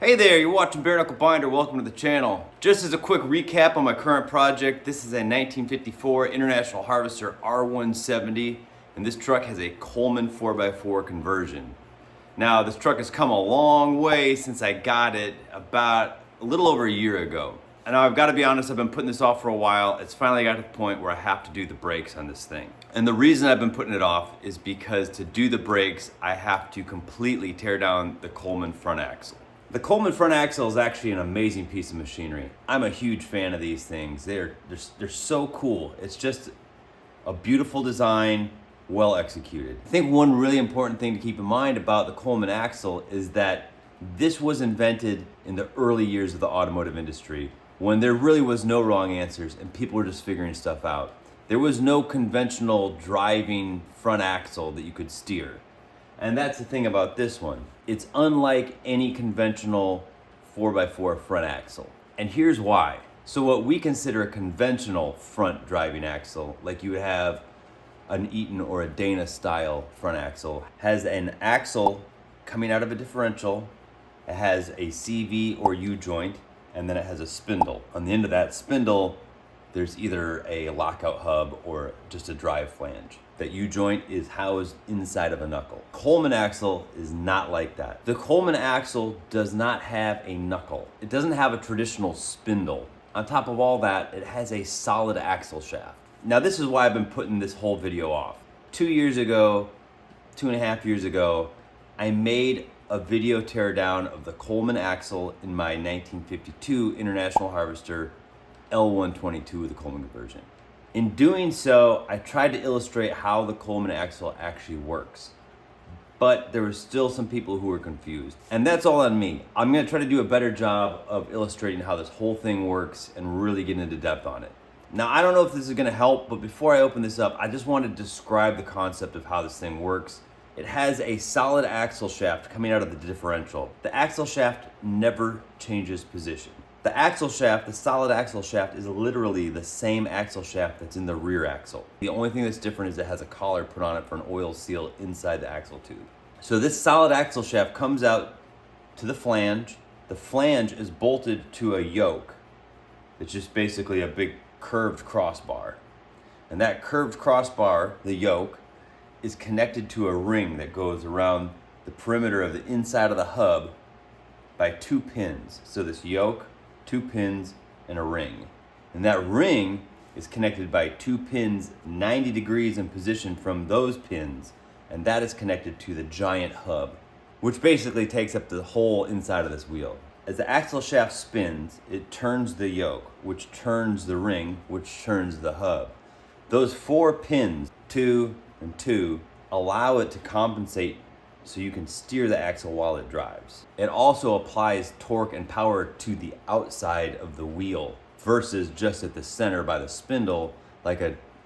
Hey there, you're watching Bare Knuckle Binder. Welcome to the channel. Just as a quick recap on my current project, this is a 1954 International Harvester R170, and this truck has a Coleman 4x4 conversion. Now, this truck has come a long way since I got it about a little over a year ago. And now I've got to be honest, I've been putting this off for a while. It's finally got to the point where I have to do the brakes on this thing. And the reason I've been putting it off is because to do the brakes, I have to completely tear down the Coleman front axle. The Coleman front axle is actually an amazing piece of machinery. I'm a huge fan of these things. They're so cool. It's just a beautiful design, well executed. I think one really important thing to keep in mind about the Coleman axle is that this was invented in the early years of the automotive industry when there really was no wrong answers and people were just figuring stuff out. There was no conventional driving front axle that you could steer. And that's the thing about this one. It's unlike any conventional 4x4 front axle. And here's why. So what we consider a conventional front driving axle, like you would have an Eaton or a Dana style front axle, has an axle coming out of a differential. It has a CV or U joint, and then it has a spindle. On the end of that spindle, there's either a lockout hub or just a drive flange. That U-joint is housed inside of a knuckle. Coleman axle is not like that. The Coleman axle does not have a knuckle. It doesn't have a traditional spindle. On top of all that, it has a solid axle shaft. Now this is why I've been putting this whole video off. 2 years ago, 2.5 years ago, I made a video teardown of the Coleman axle in my 1952 International Harvester L122 with the Coleman conversion. In doing so, I tried to illustrate how the Coleman axle actually works. But there were still some people who were confused. And that's all on me. I'm gonna try to do a better job of illustrating how this whole thing works and really get into depth on it. Now, I don't know if this is gonna help, but before I open this up, I just want to describe the concept of how this thing works. It has a solid axle shaft coming out of the differential. The axle shaft never changes position. The axle shaft, the solid axle shaft, is literally the same axle shaft that's in the rear axle. The only thing that's different is it has a collar put on it for an oil seal inside the axle tube. So this solid axle shaft comes out to the flange. The flange is bolted to a yoke. It's just basically a big curved crossbar. And that curved crossbar, the yoke, is connected to a ring that goes around the perimeter of the inside of the hub by 2 pins. So this yoke, 2 pins, and a ring. And that ring is connected by 2 pins 90 degrees in position from those pins, and that is connected to the giant hub, which basically takes up the whole inside of this wheel. As the axle shaft spins, it turns the yoke, which turns the ring, which turns the hub. Those 4 pins, 2 and 2, allow it to compensate so you can steer the axle while it drives. It also applies torque and power to the outside of the wheel versus just at the center by the spindle, like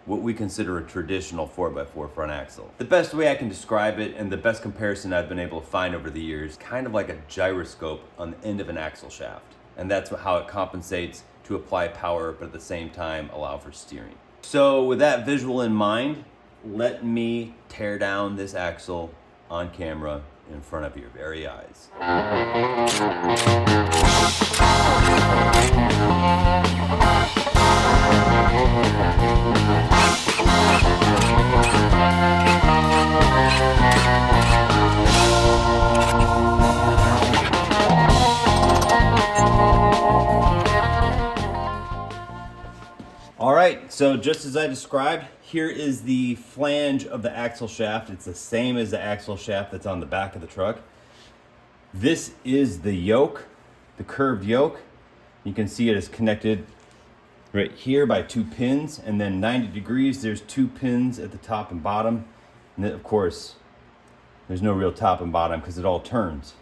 what we consider a traditional 4x4 front axle. The best way I can describe it, and the best comparison I've been able to find over the years, kind of like a gyroscope on the end of an axle shaft. And that's how it compensates to apply power, but at the same time allow for steering. So with that visual in mind, let me tear down this axle on camera in front of your very eyes. All right, so just as I described, here is the flange of the axle shaft. It's the same as the axle shaft that's on the back of the truck. This is the yoke, the curved yoke. You can see it is connected right here by 2 pins, and then 90 degrees, there's 2 pins at the top and bottom. And then, of course, there's no real top and bottom because it all turns.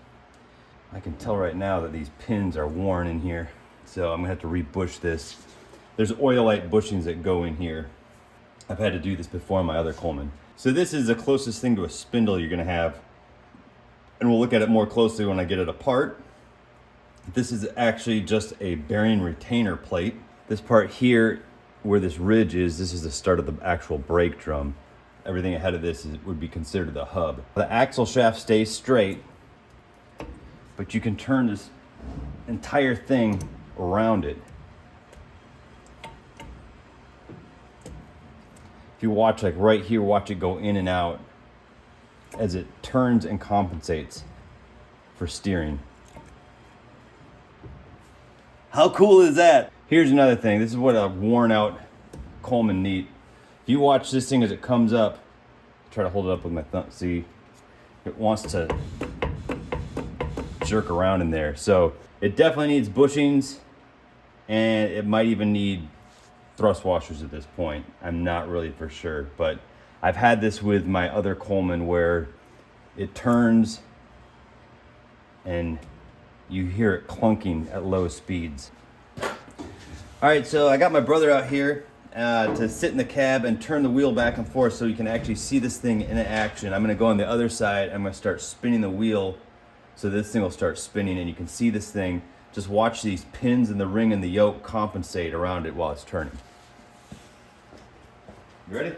I can tell right now that these pins are worn in here, so I'm gonna have to re-bush this. There's oilite bushings that go in here. I've had to do this before on my other Coleman. So this is the closest thing to a spindle you're gonna have. And we'll look at it more closely when I get it apart. This is actually just a bearing retainer plate. This part here, where this ridge is, this is the start of the actual brake drum. Everything ahead of this would be considered the hub. The axle shaft stays straight, but you can turn this entire thing around it. If you watch, like right here, watch it go in and out as it turns and compensates for steering. How cool is that? Here's another thing. This is what a worn out Coleman neat. If you watch this thing as it comes up, try to hold it up with my thumb. See, it wants to jerk around in there. So it definitely needs bushings, and it might even need thrust washers at this point. I'm not really for sure, but I've had this with my other Coleman where it turns and you hear it clunking at low speeds. All right, so I got my brother out here to sit in the cab and turn the wheel back and forth so you can actually see this thing in action. I'm gonna go on the other side. I'm gonna start spinning the wheel so this thing will start spinning and you can see this thing. Just watch these pins in the ring and the yoke compensate around it while it's turning. You ready?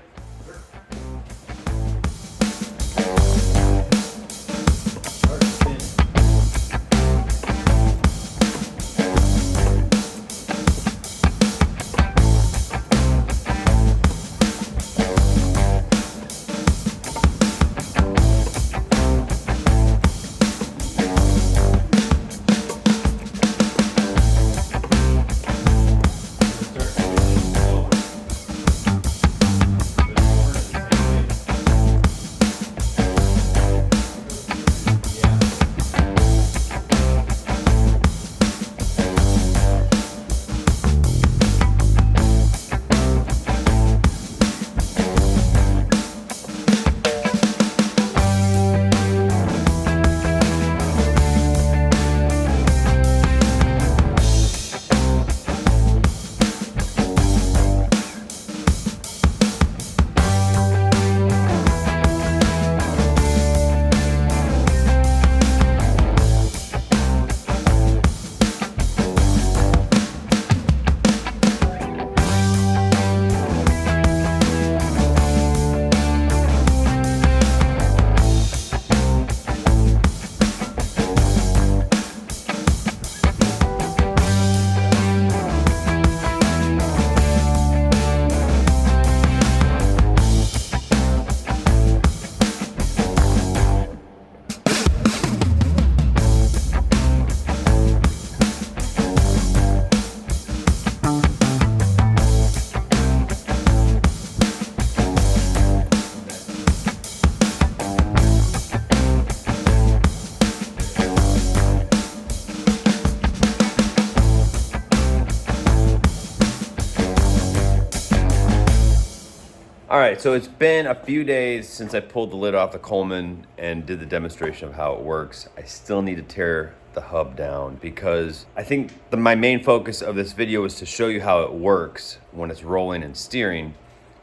All right, so it's been a few days since I pulled the lid off the Coleman and did the demonstration of how it works. I still need to tear the hub down because I think my main focus of this video is to show you how it works when it's rolling and steering.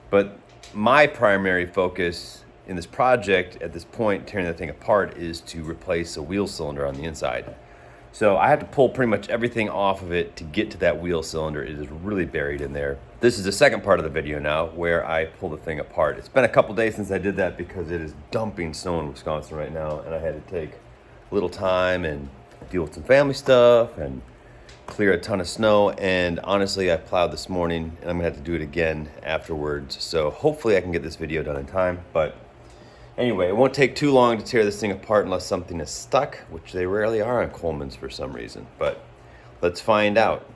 But my primary focus in this project at this point, tearing the thing apart, is to replace a wheel cylinder on the inside. So I had to pull pretty much everything off of it to get to that wheel cylinder. It is really buried in there. This is the second part of the video now where I pull the thing apart. It's been a couple days since I did that because it is dumping snow in Wisconsin right now, and I had to take a little time and deal with some family stuff and clear a ton of snow. And honestly, I plowed this morning and I'm gonna have to do it again afterwards. So hopefully I can get this video done in time. But anyway, it won't take too long to tear this thing apart unless something is stuck, which they rarely are on Coleman's for some reason, but let's find out.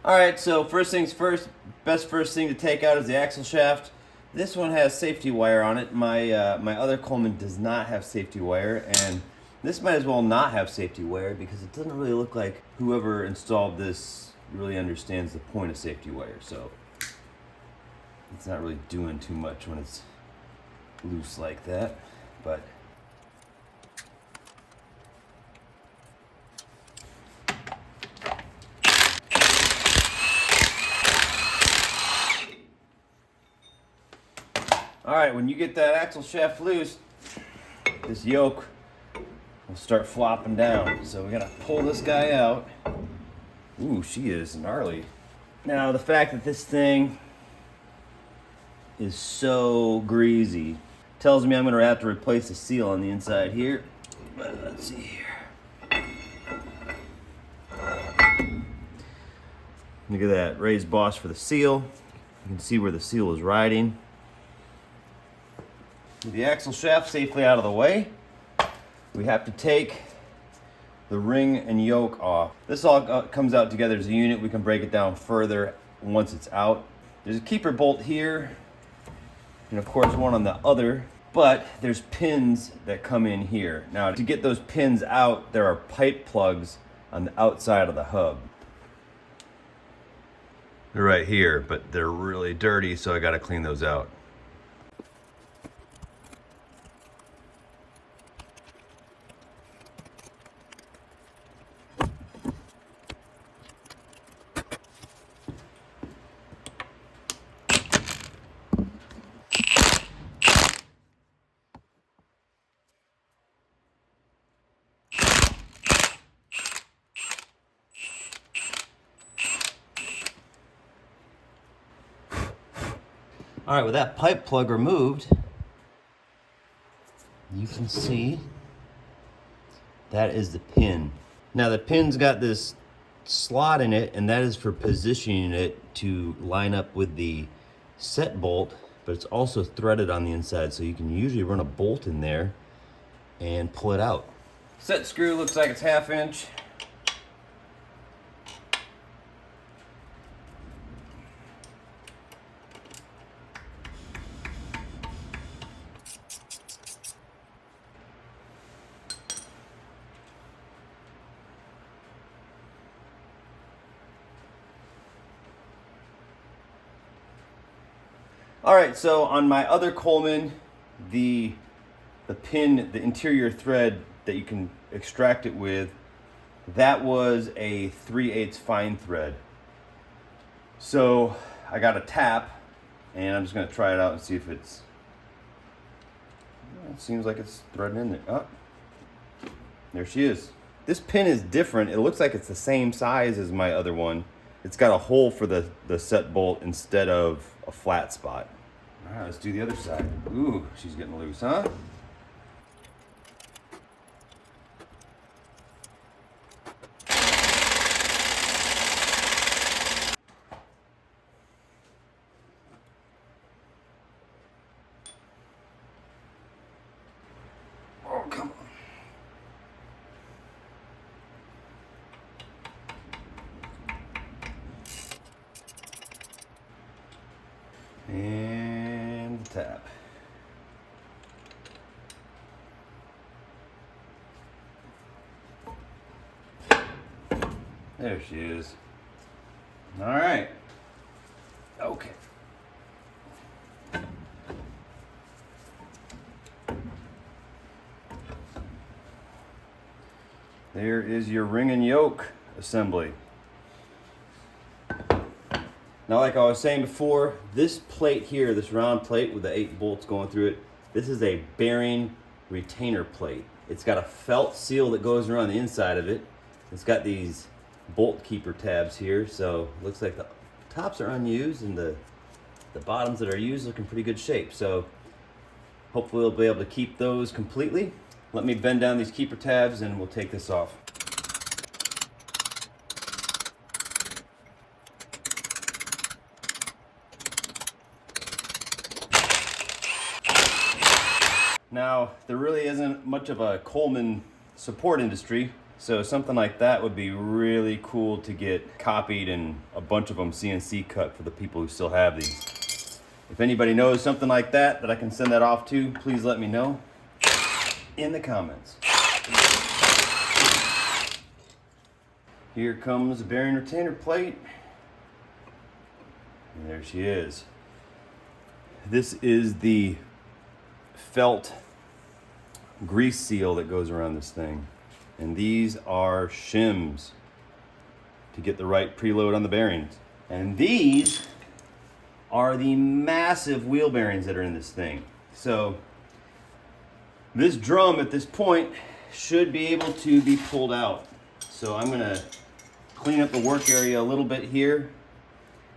All right, so first things first, first thing to take out is the axle shaft. This one has safety wire on it. My other Coleman does not have safety wire, and this might as well not have safety wire because it doesn't really look like whoever installed this really understands the point of safety wire, so it's not really doing too much when it's loose like that, but all right, when you get that axle shaft loose, this yoke will start flopping down. So we gotta pull this guy out. Ooh, she is gnarly. Now the fact that this thing is so greasy tells me I'm gonna have to replace the seal on the inside here. But let's see here. Look at that, raised boss for the seal. You can see where the seal is riding. With the axle shaft safely out of the way, we have to take the ring and yoke off. This all comes out together as a unit. We can break it down further once it's out. There's a keeper bolt here, and of course one on the other, but there's pins that come in here. Now to get those pins out, there are pipe plugs on the outside of the hub. They're right here, but they're really dirty, so I gotta clean those out. All right, with that pipe plug removed, you can see that is the pin. Now the pin's got this slot in it, and that is for positioning it to line up with the set bolt, but it's also threaded on the inside, so you can usually run a bolt in there and pull it out. Set screw looks like it's 1/2 inch. All right, so on my other Coleman, the pin, the interior thread that you can extract it with, that was a 3/8 fine thread. So I got a tap, and I'm just gonna try it out and see if it seems like it's threading in there. Oh, there she is. This pin is different. It looks like it's the same size as my other one. It's got a hole for the set bolt instead of a flat spot. All right, let's do the other side. Ooh, she's getting loose, huh? Oh, come on. And tap. There she is. All right. Okay. There is your ring and yoke assembly. Now, like I was saying before, this plate here, this round plate with the 8 bolts going through it, this is a bearing retainer plate. It's got a felt seal that goes around the inside of it. It's got these bolt keeper tabs here, so it looks like the tops are unused and the bottoms that are used look in pretty good shape. So hopefully we'll be able to keep those completely. Let me bend down these keeper tabs and we'll take this off. Now, there really isn't much of a Coleman support industry, so something like that would be really cool to get copied and a bunch of them CNC cut for the people who still have these. If anybody knows something like that I can send that off to, please let me know in the comments. Here comes the bearing retainer plate. And there she is. This is the felt grease seal that goes around this thing. And these are shims to get the right preload on the bearings. And these are the massive wheel bearings that are in this thing. So this drum at this point should be able to be pulled out. So I'm gonna clean up the work area a little bit here.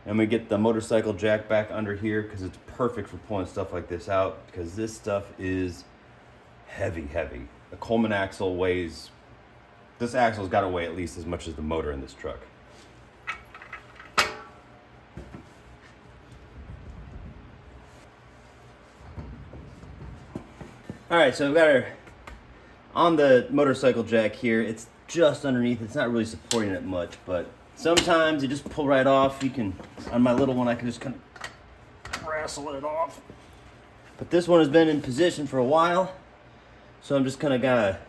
And we get the motorcycle jack back under here because it's perfect for pulling stuff like this out, because this stuff is heavy. The Coleman axle weighs, this axle's got to weigh at least as much as the motor in this truck. All right, so I've got her on the motorcycle jack here. It's just underneath. It's not really supporting it much, but sometimes you just pull right off. You can, on my little one, I can just kind of wrestle it off. But this one has been in position for a while, so I'm just kind of gonna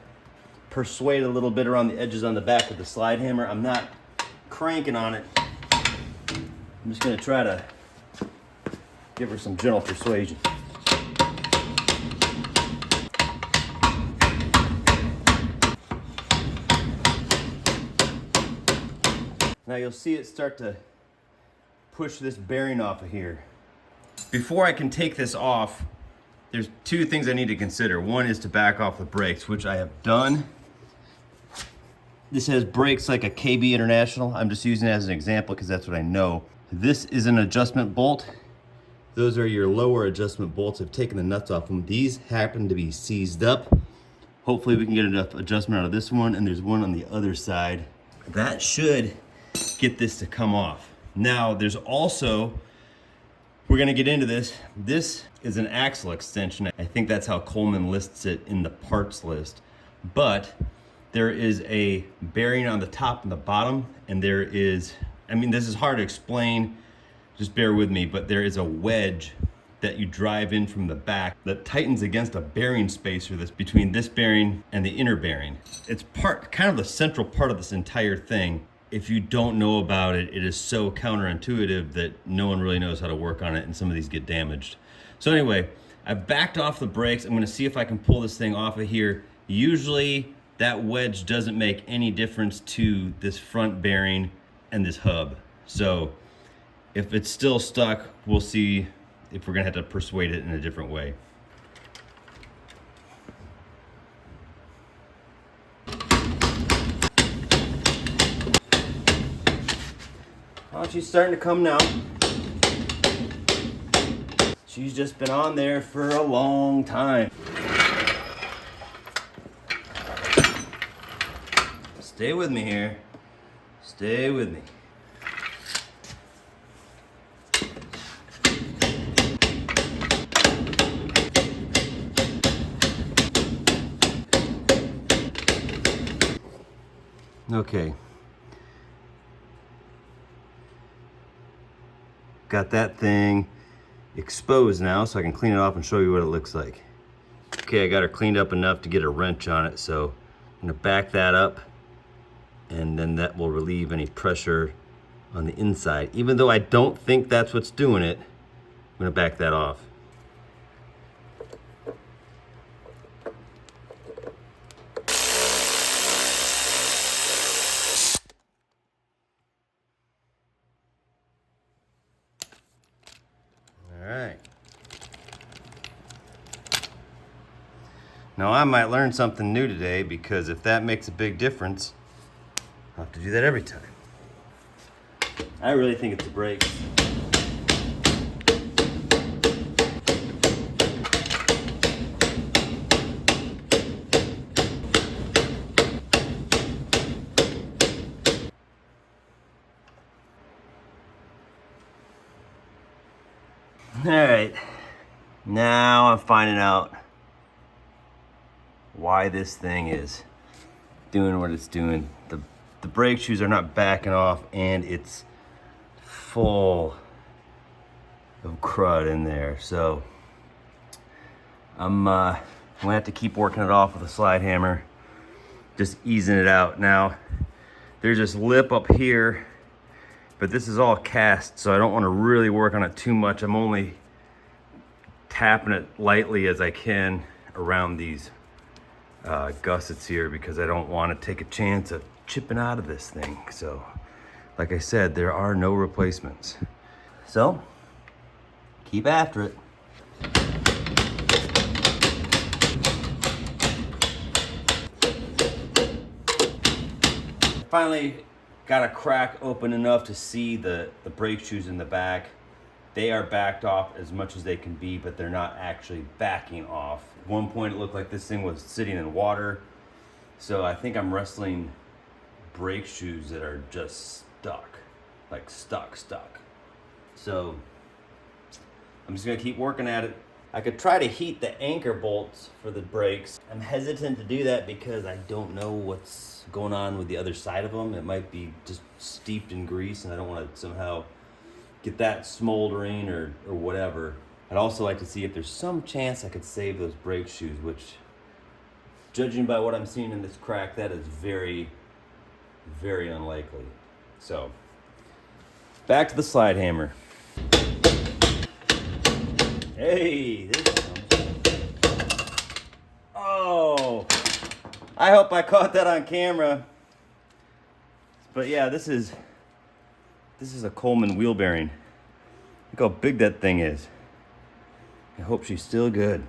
persuade a little bit around the edges on the back of the slide hammer. I'm not cranking on it. I'm just gonna try to give her some gentle persuasion. Now you'll see it start to push this bearing off of here. Before I can take this off, there's two things I need to consider. One is to back off the brakes, which I have done. This has brakes like a KB International. I'm just using it as an example because that's what I know. This is an adjustment bolt. Those are your lower adjustment bolts. I've taken the nuts off them. These happen to be seized up. Hopefully we can get enough adjustment out of this one, and there's one on the other side. That should get this to come off. Now there's also, we're gonna get into this. This is an axle extension. I think that's how Coleman lists it in the parts list. But there is a bearing on the top and the bottom, and there is, I mean, this is hard to explain, just bear with me, but there is a wedge that you drive in from the back that tightens against a bearing spacer that's between this bearing and the inner bearing. It's kind of the central part of this entire thing. If you don't know about it, it is so counterintuitive that no one really knows how to work on it, and some of these get damaged. So anyway, I've backed off the brakes. I'm gonna see if I can pull this thing off of here. Usually that wedge doesn't make any difference to this front bearing and this hub. So if it's still stuck, we'll see if we're gonna have to persuade it in a different way. Well, she's starting to come now. She's just been on there for a long time. Stay with me here. Stay with me. Okay. Got that thing exposed now, so I can clean it off and show you what it looks like. Okay, I got her cleaned up enough to get a wrench on it, so I'm gonna back that up, and then that will relieve any pressure on the inside. Even though I don't think that's what's doing it, I'm gonna back that off. All right. Now I might learn something new today, because if that makes a big difference, I'll have to do that every time. I really think it's the brakes. All right, now I'm finding out why this thing is doing what it's doing. The brake shoes are not backing off, and it's full of crud in there. So I'm gonna have to keep working it off with a slide hammer, just easing it out. Now, there's this lip up here, but this is all cast, so I don't want to really work on it too much. I'm only tapping it lightly as I can around these gussets here, because I don't want to take a chance of chipping out of this thing. So, like I said, there are no replacements. So, keep after it. Finally got a crack open enough to see the brake shoes in the back. They are backed off as much as they can be, but they're not actually backing off. At one point it looked like this thing was sitting in water. So I think I'm wrestling brake shoes that are just stuck, like stuck. So I'm just gonna keep working at it. I could try to heat the anchor bolts for the brakes. I'm hesitant to do that because I don't know what's going on with the other side of them. It might be just steeped in grease and I don't want to somehow get that smoldering or whatever. I'd also like to see if there's some chance I could save those brake shoes, which, judging by what I'm seeing in this crack, that is very, very unlikely. So, back to the slide hammer. Hey, this comes. Oh, I hope I caught that on camera. But yeah, this is a Coleman wheel bearing. Look how big that thing is. I hope she's still good.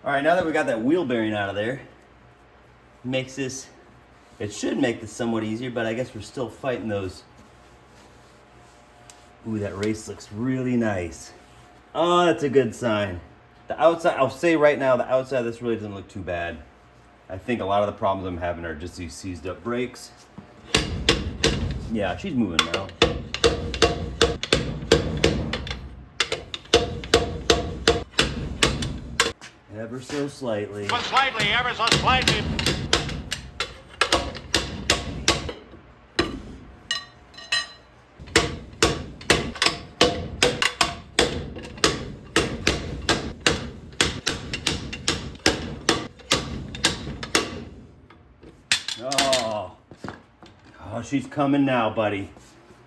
All right, now that we got that wheel bearing out of there, it should make this somewhat easier, but I guess we're still fighting those. Ooh, that race looks really nice. Oh, that's a good sign. The outside, I'll say right now, the outside of this really doesn't look too bad. I think a lot of the problems I'm having are just these seized up brakes. Yeah, she's moving now. Ever so slightly. But slightly, ever so slightly. Oh, she's coming now, buddy.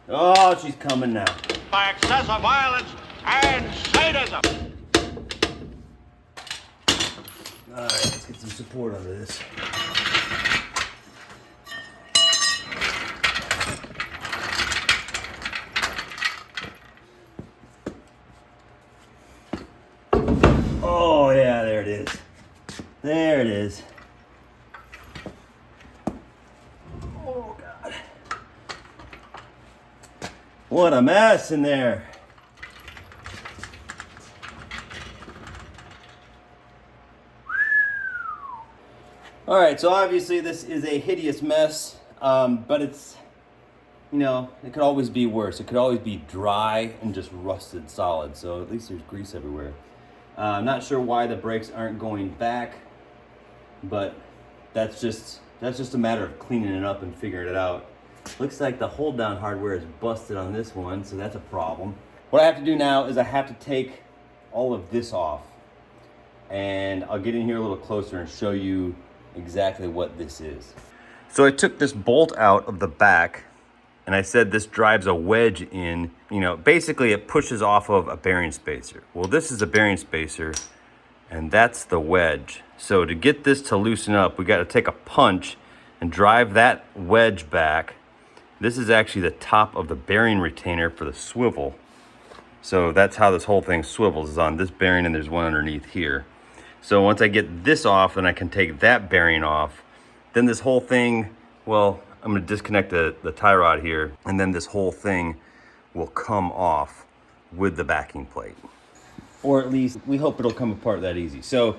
Oh, she's coming now. By excessive violence and sadism. All right, let's get some support under this. Oh, yeah, there it is. There it is. Oh, God. What a mess in there. All right, so obviously this is a hideous mess, but it's, you know, it could always be worse. It could always be dry and just rusted solid, so at least there's grease everywhere. I'm not sure why the brakes aren't going back, but that's just a matter of cleaning it up and figuring it out. Looks like the hold down hardware is busted on this one, so that's a problem. What I have to do now is I have to take all of this off, and I'll get in here a little closer and show you exactly what this is. So I took this bolt out of the back, and I said this drives a wedge in. You know, basically it pushes off of a bearing spacer. Well, this is a bearing spacer, and that's the wedge. So to get this to loosen up, we got to take a punch and drive that wedge back. This is actually the top of the bearing retainer for the swivel. So that's how this whole thing swivels, is on this bearing, and there's one underneath here. So once I get this off, then I can take that bearing off. Then this whole thing, well, I'm gonna disconnect the tie rod here, and then this whole thing will come off with the backing plate. Or at least we hope it'll come apart that easy. So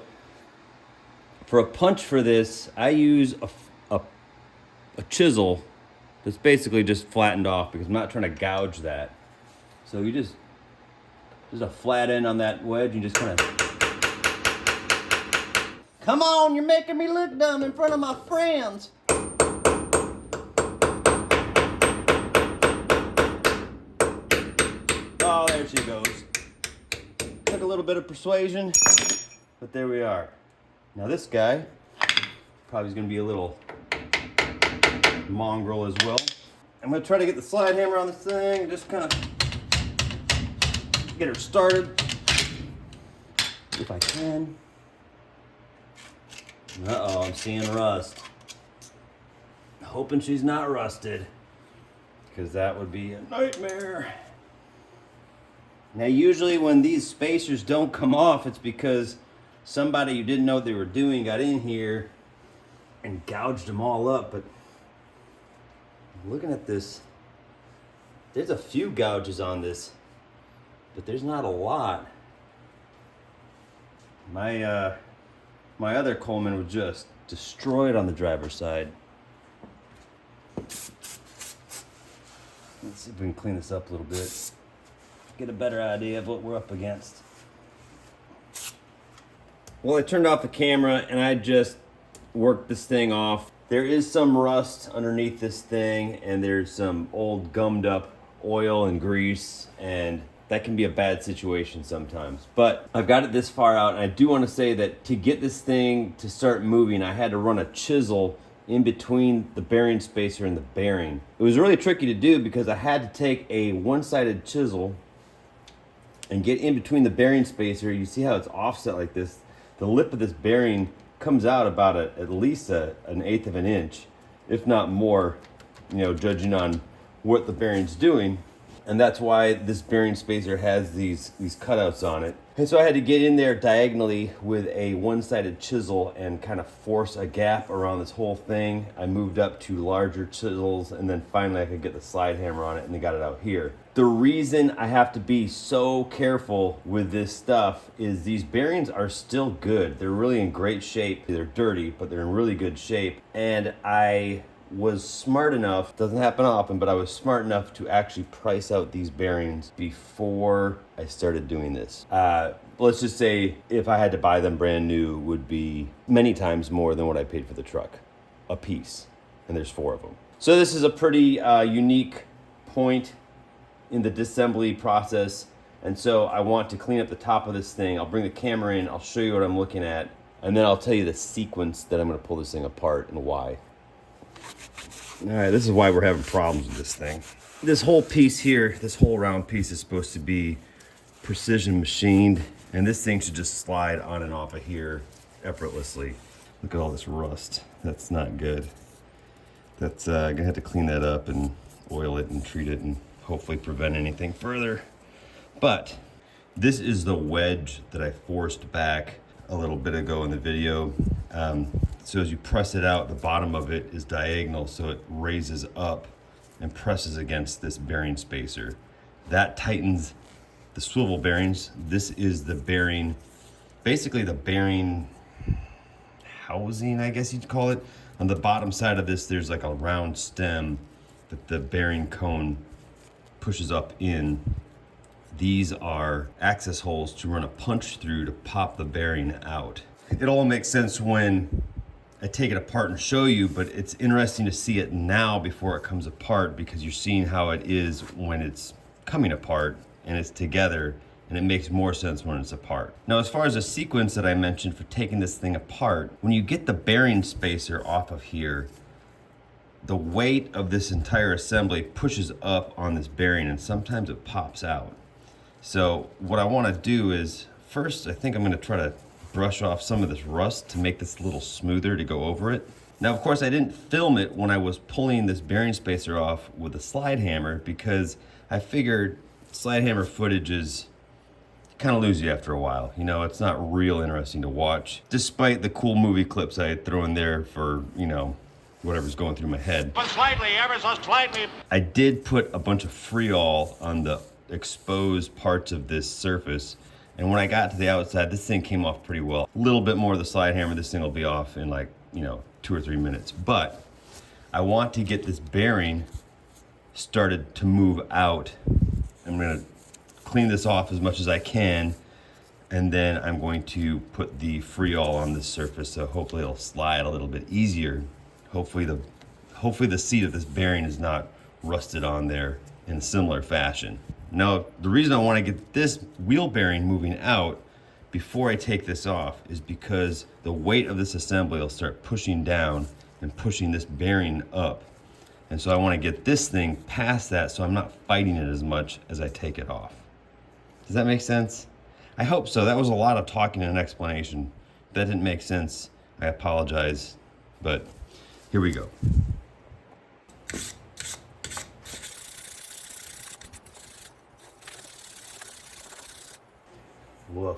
for a punch for this, I use a chisel that's basically just flattened off because I'm not trying to gouge that. So you just a flat end on that wedge, and just kind of, come on, you're making me look dumb in front of my friends. Oh, there she goes. Took a little bit of persuasion, but there we are. Now this guy probably is going to be a little mongrel as well. I'm going to try to get the slide hammer on this thing and just kind of get her started if I can. Uh-oh, I'm seeing rust. Hoping she's not rusted, because that would be a nightmare. Now usually when these spacers don't come off, it's because somebody who didn't know what they were doing got in here and gouged them all up. But looking at this, there's a few gouges on this, but there's not a lot. My other Coleman was just destroyed on the driver's side. Let's see if we can clean this up a little bit. Get a better idea of what we're up against. Well, I turned off the camera and I just worked this thing off. There is some rust underneath this thing, and there's some old gummed up oil and grease, and that can be a bad situation sometimes. But I've got it this far out, and I do want to say that to get this thing to start moving, I had to run a chisel in between the bearing spacer and the bearing. It was really tricky to do because I had to take a one-sided chisel and get in between the bearing spacer. You see how it's offset like this? The lip of this bearing comes out about at least an eighth of an inch, if not more, you know, judging on what the bearing's doing. And that's why this bearing spacer has these cutouts on it. And so I had to get in there diagonally with a one-sided chisel and kind of force a gap around this whole thing. I moved up to larger chisels, and then finally I could get the slide hammer on it, and they got it out here. The reason I have to be so careful with this stuff is these bearings are still good. They're really in great shape. They're dirty, but they're in really good shape. And I was smart enough, doesn't happen often, but I was smart enough to actually price out these bearings before I started doing this. Let's just say if I had to buy them brand new, would be many times more than what I paid for the truck, a piece, and there's 4 of them. So this is a pretty unique point in the disassembly process, and so I want to clean up the top of this thing. I'll bring the camera in, I'll show you what I'm looking at, and then I'll tell you the sequence that I'm going to pull this thing apart and why. All right, this is why we're having problems with this thing. This whole piece here, this whole round piece is supposed to be precision machined, and this thing should just slide on and off of here effortlessly. Look at all this rust. That's not good. That's gonna have to clean that up and oil it and treat it and hopefully prevent anything further. But this is the wedge that I forced back a little bit ago in the video. So as you press it out, the bottom of it is diagonal, so it raises up and presses against this bearing spacer. That tightens the swivel bearings. This is the bearing, basically the bearing housing, I guess you'd call it. On the bottom side of this, there's like a round stem that the bearing cone pushes up in. These are access holes to run a punch through to pop the bearing out. It all makes sense when I take it apart and show you, but it's interesting to see it now before it comes apart, because you're seeing how it is when it's coming apart and it's together, and it makes more sense when it's apart. Now, as far as the sequence that I mentioned for taking this thing apart, when you get the bearing spacer off of here, the weight of this entire assembly pushes up on this bearing, and sometimes it pops out. So what I want to do is, first I think I'm going to try to brush off some of this rust to make this a little smoother to go over it. Now, of course, I didn't film it when I was pulling this bearing spacer off with a slide hammer, because I figured slide hammer footage is kind of lose you after a while. You know, it's not real interesting to watch, despite the cool movie clips I had thrown there for, you know, whatever's going through my head. But slightly, ever so slightly. I did put a bunch of Freol on the exposed parts of this surface, and when I got to the outside, this thing came off pretty well. A little bit more of the slide hammer, this thing will be off in like, you know, 2 or 3 minutes. But I want to get this bearing started to move out. I'm gonna clean this off as much as I can, and then I'm going to put the Freol on this surface, so hopefully it'll slide a little bit easier. Hopefully the seat of this bearing is not rusted on there in a similar fashion. Now, the reason I want to get this wheel bearing moving out before I take this off is because the weight of this assembly will start pushing down and pushing this bearing up. And so I want to get this thing past that so I'm not fighting it as much as I take it off. Does that make sense? I hope so. That was a lot of talking and explanation. If that didn't make sense, I apologize, but here we go. Woof.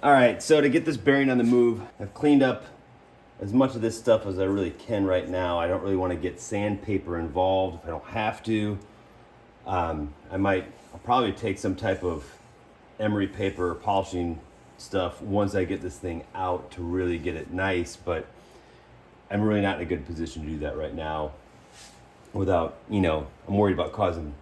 All right, so to get this bearing on the move, I've cleaned up as much of this stuff as I really can right now. I don't really want to get sandpaper involved if I don't have to. I'll probably take some type of emery paper or polishing stuff once I get this thing out to really get it nice, but I'm really not in a good position to do that right now without, you know, I'm worried about causing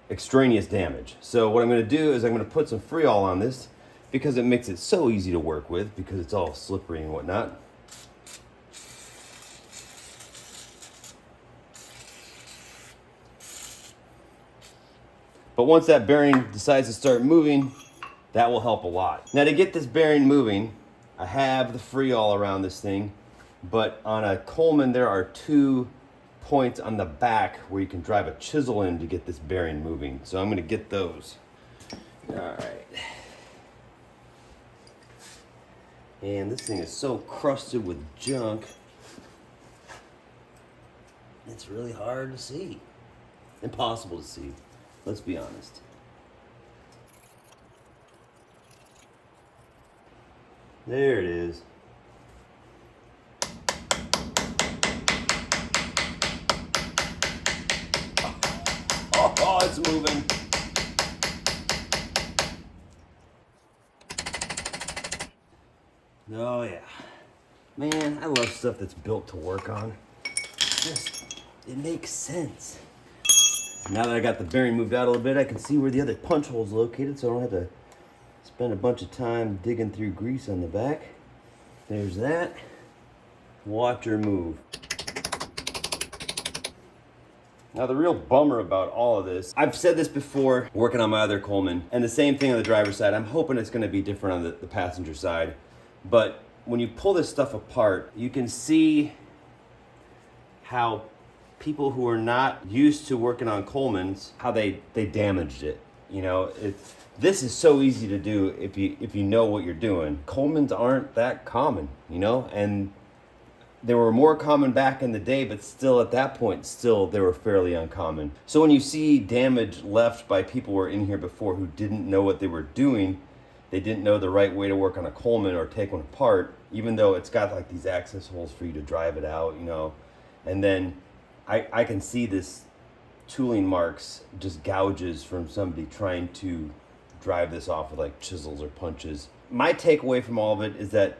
extraneous damage. So what I'm going to do is I'm going to put some Freol on this because it makes it so easy to work with because it's all slippery and whatnot. But once that bearing decides to start moving, that will help a lot. Now to get this bearing moving, I have the Freol around this thing, but on a Coleman there are 2 points on the back where you can drive a chisel in to get this bearing moving. So I'm gonna get those. All right. And this thing is so crusted with junk, it's really hard to see. Impossible to see, let's be honest. There it is. Oh, it's moving. Oh yeah. Man, I love stuff that's built to work on. It makes sense. Now that I got the bearing moved out a little bit, I can see where the other punch hole is located, so I don't have to spend a bunch of time digging through grease on the back. There's that. Watch her move. Now the real bummer about all of this, I've said this before working on my other Coleman, and the same thing on the driver's side. I'm hoping it's gonna be different on the passenger side. But when you pull this stuff apart, you can see how people who are not used to working on Colemans, how they damaged it. You know, this is so easy to do if you know what you're doing. Colemans aren't that common, you know, and they were more common back in the day, but still at that point, they were fairly uncommon. So when you see damage left by people who were in here before who didn't know what they were doing, they didn't know the right way to work on a Coleman or take one apart, even though it's got like these access holes for you to drive it out, you know, and then I can see this tooling marks, just gouges from somebody trying to drive this off with like chisels or punches. My takeaway from all of it is that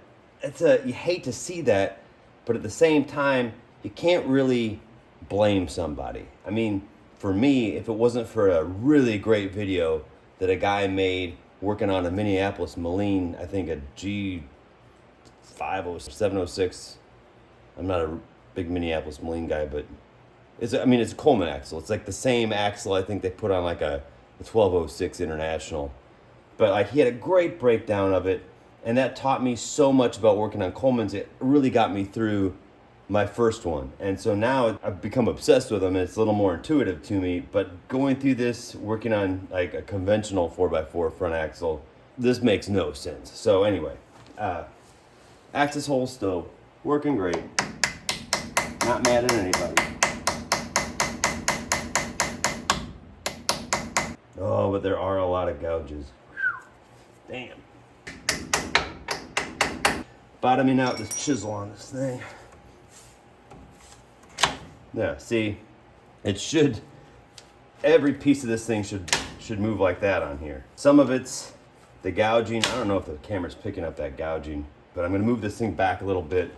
you hate to see that, but at the same time, you can't really blame somebody. I mean, for me, if it wasn't for a really great video that a guy made working on a Minneapolis Moline, I think a G706. I'm not a big Minneapolis Moline guy, but it's a Coleman axle. It's like the same axle I think they put on like a 1206 International. But like he had a great breakdown of it, and that taught me so much about working on Colemans. It really got me through my first one. And so now I've become obsessed with them, and it's a little more intuitive to me. But going through this, working on like a conventional 4x4 front axle, this makes no sense. So anyway, axis hole still working great. Not mad at anybody. Oh, but there are a lot of gouges. Damn. Bottoming out this chisel on this thing. Yeah, see, every piece of this thing should move like that on here. Some of it's the gouging. I don't know if the camera's picking up that gouging, but I'm gonna move this thing back a little bit.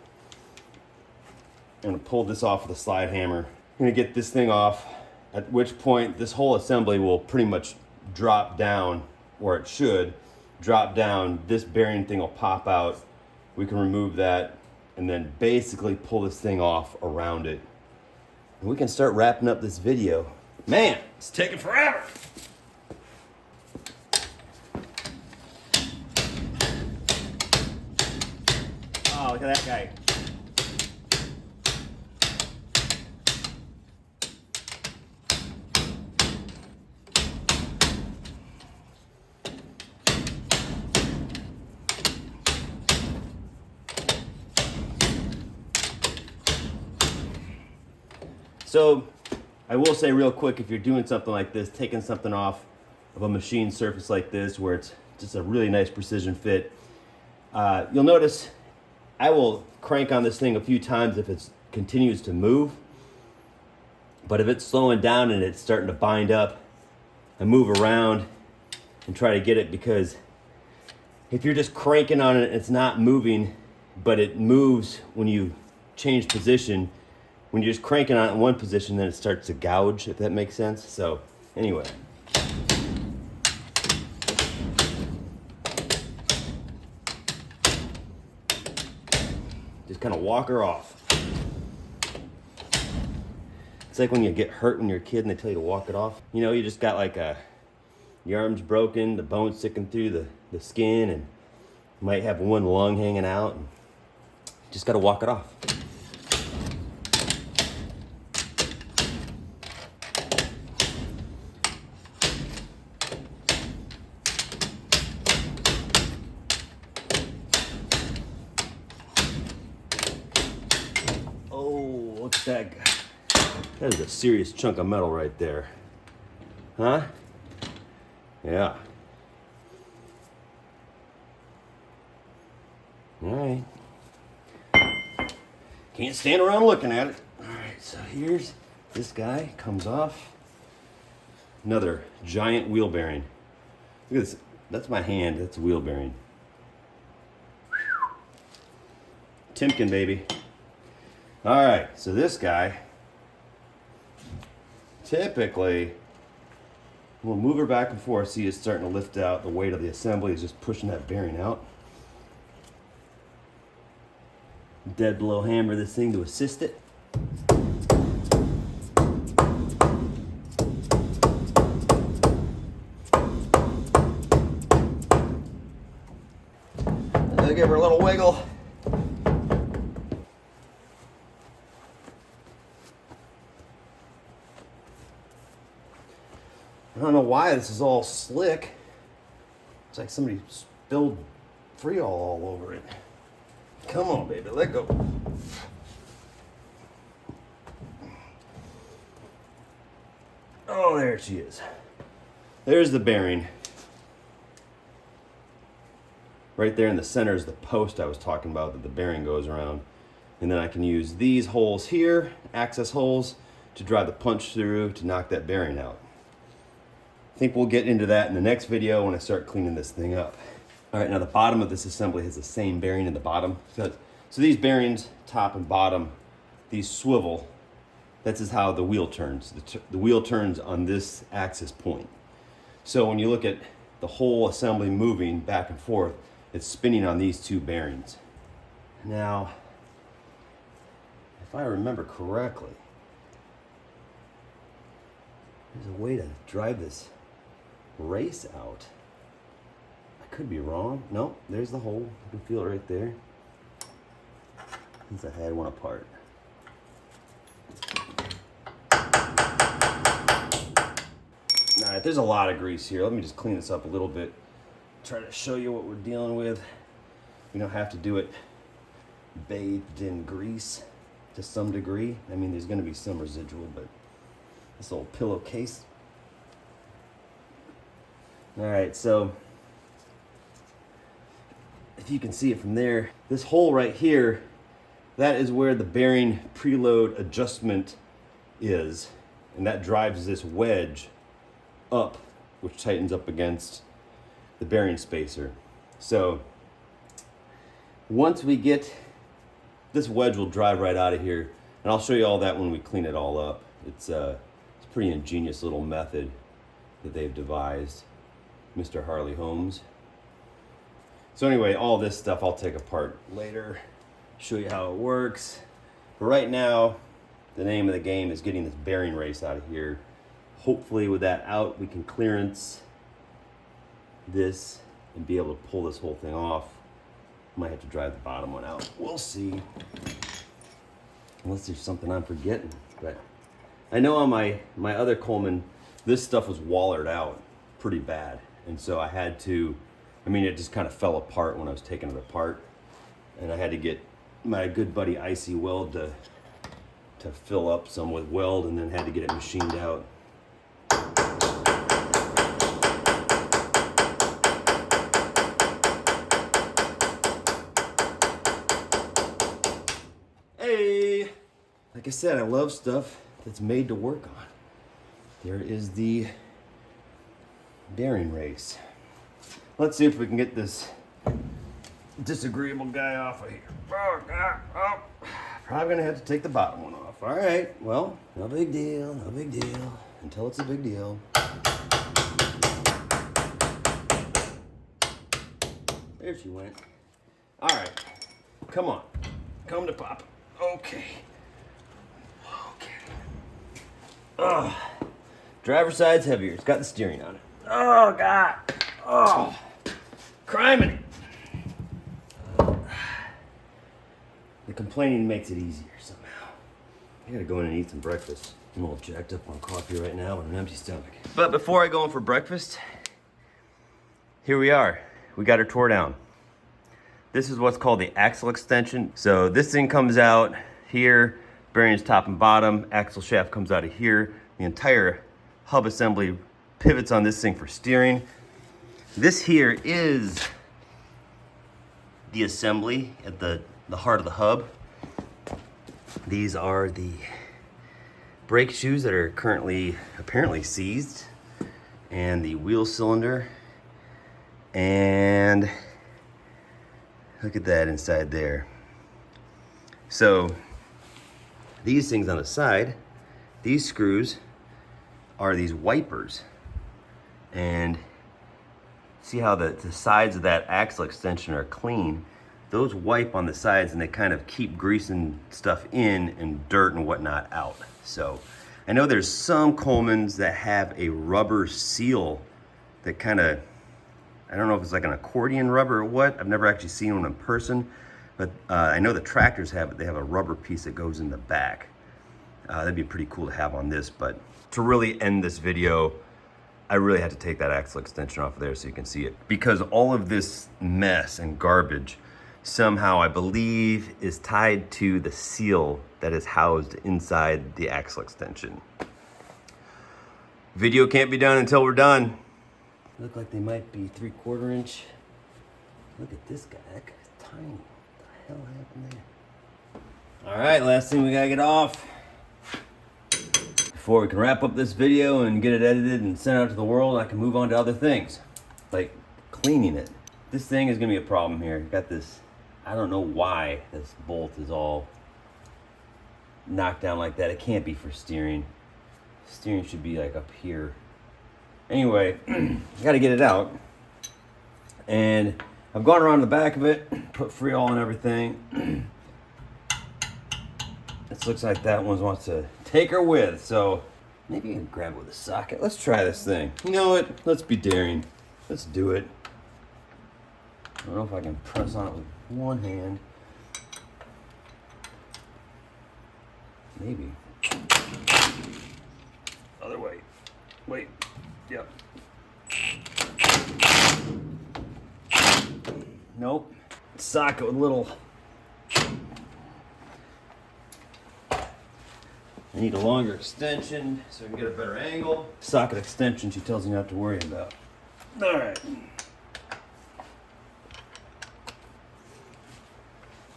I'm gonna pull this off with a slide hammer. I'm gonna get this thing off, at which point this whole assembly will pretty much drop down, or it should drop down. This bearing thing will pop out. We can remove that and then basically pull this thing off around it. And we can start wrapping up this video. Man, it's taking forever. Oh, look at that guy. So I will say real quick, if you're doing something like this, taking something off of a machine surface like this where it's just a really nice precision fit, you'll notice I will crank on this thing a few times if it continues to move. But if it's slowing down and it's starting to bind up, I move around and try to get it, because if you're just cranking on it and it's not moving, but it moves when you change position, when you're just cranking on it in one position, then it starts to gouge, if that makes sense. So anyway, Just kind of walk her off. It's like when you get hurt when you're a kid and they tell you to walk it off. You know, you just got like your arm's broken, the bone's sticking through the skin, and you might have one lung hanging out. And just got to walk it off. Oh, look at that guy. That is a serious chunk of metal right there. Huh? Yeah. All right. Can't stand around looking at it. All right, so here's this guy, comes off. Another giant wheel bearing. Look at this. That's my hand. That's a wheel bearing. Timken, baby. All right, so this guy, typically, we'll move her back and forth. See, it's starting to lift out. The weight of the assembly is just pushing that bearing out. Dead blow hammer this thing to assist it. I'll give her a little wiggle. I don't know why this is all slick. It's like somebody spilled Freol all over it. Come on, baby, let go. Oh, there she is. There's the bearing. Right there in the center is the post I was talking about that the bearing goes around. And then I can use these holes here, access holes, to drive the punch through to knock that bearing out. I think we'll get into that in the next video when I start cleaning this thing up. All right, now the bottom of this assembly has the same bearing in the bottom. So these bearings, top and bottom, these swivel. That's just how the wheel turns. The wheel turns on this axis point. So when you look at the whole assembly moving back and forth, it's spinning on these two bearings. Now, if I remember correctly, there's a way to drive this race out. I could be wrong. No, there's the hole. You can feel it right there. Since I had one apart. All right, there's a lot of grease here. Let me just clean this up a little bit. Try to show you what we're dealing with. We don't have to do it bathed in grease to some degree. I mean, there's going to be some residual, but this little pillowcase. All right, so if you can see it from there, this hole right here, that is where the bearing preload adjustment is, and that drives this wedge up, which tightens up against the bearing spacer. So once we get this wedge, will drive right out of here, and I'll show you all that when we clean it all up. It's a pretty ingenious little method that they've devised, Mr. Harley Holmes. So anyway, all this stuff I'll take apart later, show you how it works. But right now, the name of the game is getting this bearing race out of here. Hopefully with that out, we can clearance this and be able to pull this whole thing off. Might have to drive the bottom one out. We'll see. Unless there's something I'm forgetting. But I know on my other Coleman, this stuff was wallered out pretty bad. And so I had to, I mean, it just kind of fell apart when I was taking it apart. And I had to get my good buddy Icy Weld to fill up some with weld, and then had to get it machined out. Hey! Like I said, I love stuff that's made to work on. There is the bearing race. Let's see if we can get this disagreeable guy off of here. Oh. Probably gonna have to take the bottom one off. All right, well, no big deal, no big deal. Until it's a big deal. There she went. All right, come on. Come to Papa. Okay. Okay. Driver's side's heavier. It's got the steering on it. Oh, God. Oh, criminy. The complaining makes it easier somehow. I gotta go in and eat some breakfast. I'm all jacked up on coffee right now with an empty stomach. But before I go in for breakfast, here we are. We got her tore down. This is what's called the axle extension. So this thing comes out here, bearings top and bottom, axle shaft comes out of here. The entire hub assembly pivots on this thing for steering. This here is the assembly at the heart of the hub. These are the brake shoes that are currently apparently seized, and the wheel cylinder, and look at that inside there. So these things on the side, these screws are these wipers, and see how the sides of that axle extension are clean. Those wipe on the sides and they kind of keep greasing stuff in and dirt and whatnot out. So I know there's some Colemans that have a rubber seal that kind of, I don't know if it's like an accordion rubber or what. I've never actually seen one in person, but I know the tractors have it. They have a rubber piece that goes in the back. That'd be pretty cool to have on this, but to really end this video, I really had to take that axle extension off of there so you can see it, because all of this mess and garbage somehow, I believe, is tied to the seal that is housed inside the axle extension. Video can't be done until we're done. Look like they might be 3/4 inch. Look at this guy, that guy's tiny. What the hell happened there? All right, last thing we gotta get off before we can wrap up this video and get it edited and sent out to the world. I can move on to other things, like cleaning it. This thing is gonna be a problem here. Got this, I don't know why this bolt is all knocked down like that. It can't be for steering. Steering should be like up here. Anyway, got to get it out. And I've gone around the back of it, put Freol and everything. This looks like that one wants to take her with, so maybe you can grab it with a socket. Let's try this thing. You know what? Let's be daring. Let's do it. I don't know if I can press on it with one hand. Maybe. Other way. Wait. Yep. Nope. Socket with little. I need a longer extension so I can get a better angle. Socket extension she tells me not to worry about. All right.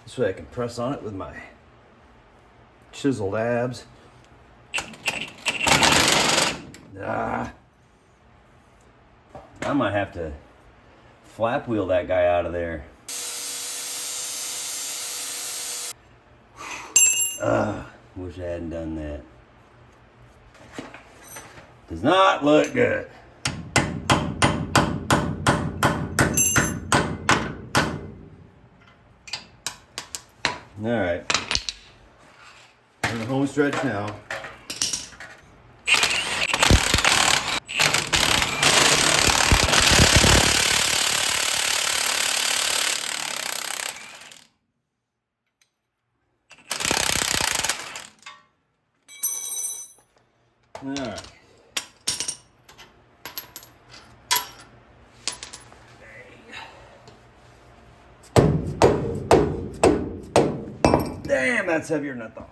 This way I can press on it with my chiseled abs. I might have to flap wheel that guy out of there. Wish I hadn't done that. Does not look good. All right. On the home stretch now. All right. Damn, that's heavier than I thought.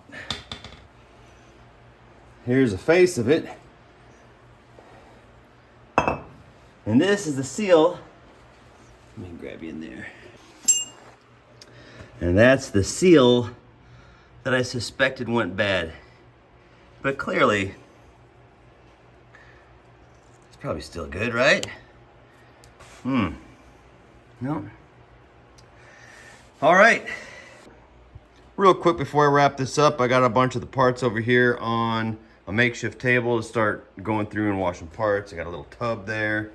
Here's a face of it. And this is the seal. Let me grab you in there. And that's the seal that I suspected went bad. But clearly, it's probably still good, right? No. All right. Real quick before I wrap this up, I got a bunch of the parts over here on a makeshift table to start going through and washing parts. I got a little tub there.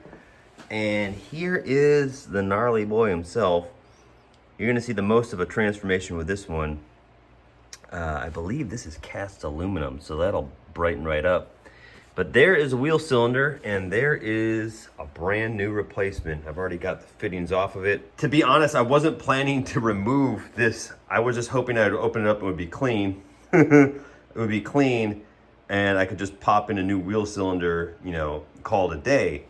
And here is the gnarly boy himself. You're gonna see the most of a transformation with this one. I believe this is cast aluminum, so that'll brighten right up. But there is a wheel cylinder, and there is a brand new replacement. I've already got the fittings off of it. To be honest, I wasn't planning to remove this. I was just hoping I'd open it up and it would be clean. It would be clean, and I could just pop in a new wheel cylinder, you know, call it a day.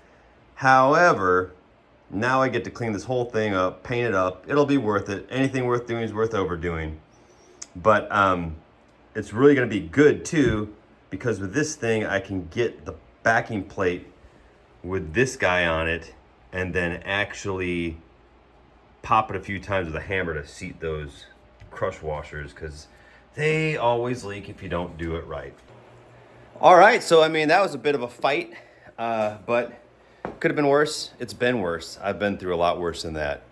However, now I get to clean this whole thing up, paint it up. It'll be worth it. Anything worth doing is worth overdoing. But it's really gonna be good too, because with this thing, I can get the backing plate with this guy on it and then actually pop it a few times with a hammer to seat those crush washers, because they always leak if you don't do it right. All right, so I mean, that was a bit of a fight, but could have been worse. It's been worse. I've been through a lot worse than that.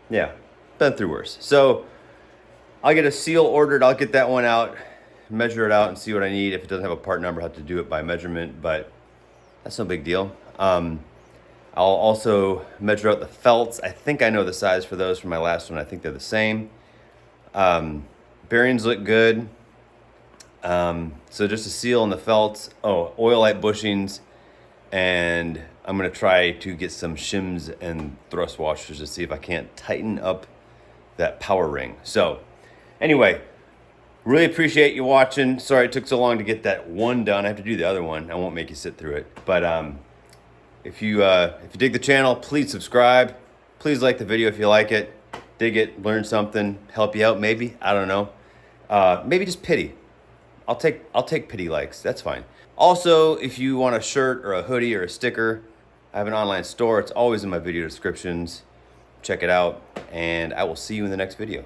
Yeah, been through worse. So I'll get a seal ordered. I'll get that one out, measure it out, and see what I need. If it doesn't have a part number, I'll have to do it by measurement, but that's no big deal. I'll also measure out the felts. I think I know the size for those from my last one. I think they're the same. Bearings look good. So just a seal on the felts. Oh, oil light bushings. And I'm gonna try to get some shims and thrust washers to see if I can't tighten up that power ring. So anyway, really appreciate you watching. Sorry it took so long to get that one done. I have to do the other one. I won't make you sit through it. But if you dig the channel, please subscribe. Please like the video if you like it. Dig it, learn something, help you out maybe. I don't know. Maybe just pity. I'll take pity likes. That's fine. Also, if you want a shirt or a hoodie or a sticker, I have an online store. It's always in my video descriptions. Check it out, and I will see you in the next video.